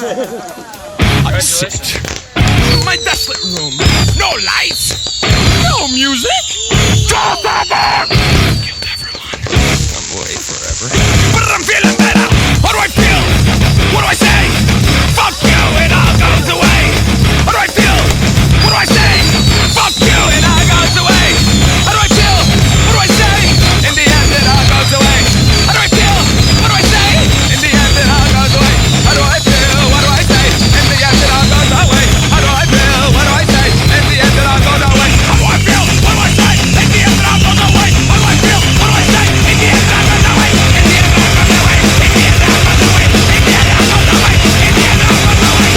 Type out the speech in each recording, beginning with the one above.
I sit in my desolate room. No lights, no music. Just a book. Killed everyone. I'm away forever. But I'm feeling better. How do I feel? What do I say? Fuck you, it all goes away. How do I feel? What do I say? Fuck you, it all goes away. How do I feel? What do I say? In the end, it all goes away. How do I feel? What do I say? In the end, it all goes away. How do I feel? What do I say? In the end, it all goes away. How do I feel? What do I say? In the end, it all goes away. How do I feel? What do I say? In the end, it all goes away. How do I feel? What do I say? In the end, it all goes away. In the end, it all goes away. In the end, it all goes away. In the end, it all goes away. In the end, it all goes away.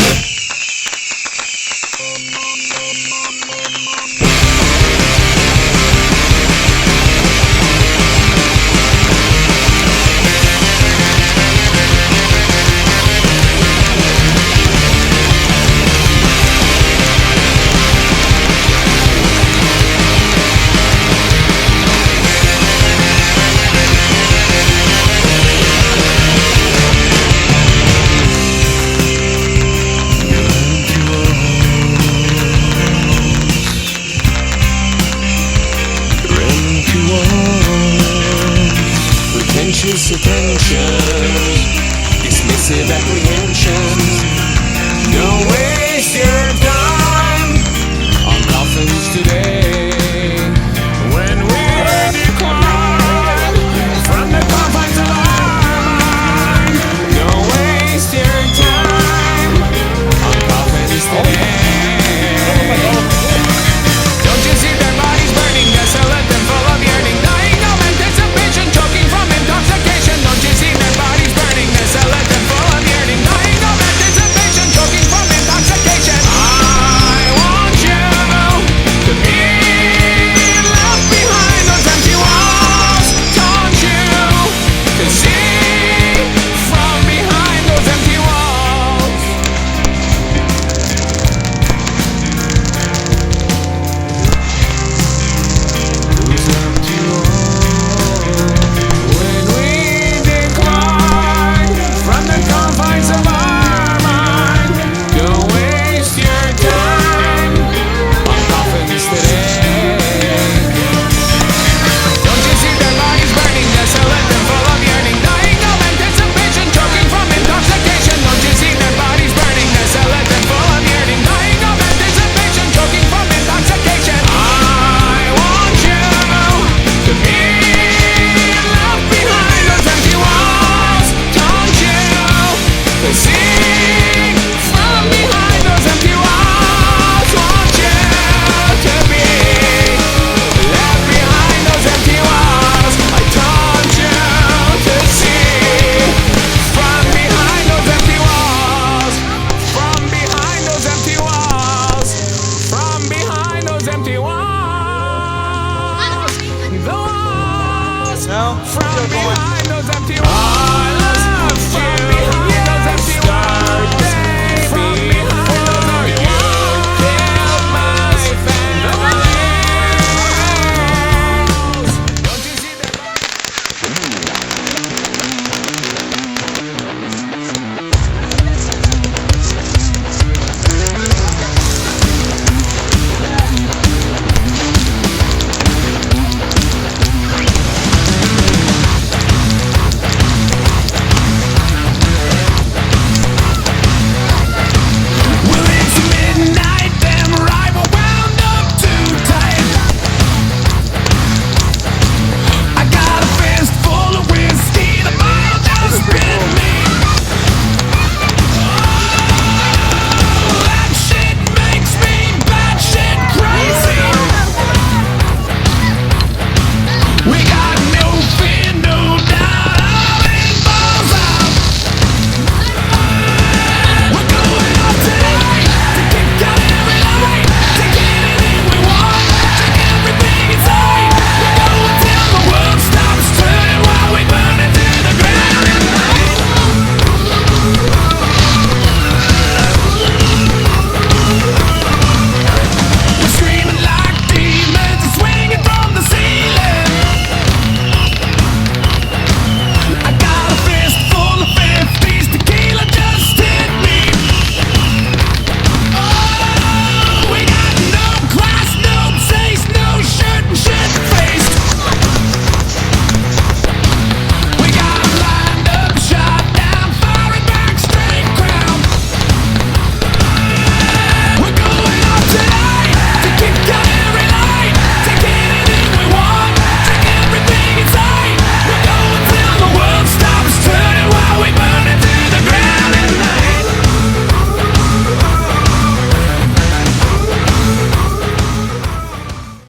Pretentious attentions, dismissive apprehensions. Don't waste your time on coffins today. When we decline from the confines of our mind, don't waste your time on coffins today. Don't you see their bodies burning, desolate and full of yearning, dying of anticipation, choking from intoxication. Don't you see their bodies burning, desolate and full of yearning, dying of anticipation, choking from intoxication. I want you to be left behind those empty walls. Don't you to see from behind those empty walls. Those empty walls. When we decline from the confines of our mind, don't waste your time on coffins today. Don't you see their bodies burning, desolate and full of yearning, dying of anticipation, choking from intoxication. Don't you see their bodies burning, desolate and full of yearning, dying of anticipation, choking from intoxication. I want you to be left behind those empty walls. Don't you to see from behind those empty walls. Want you to be left behind those empty walls. I told you to see from behind those empty walls. From behind those empty walls. From behind those empty walls. The walls. From behind those empty walls.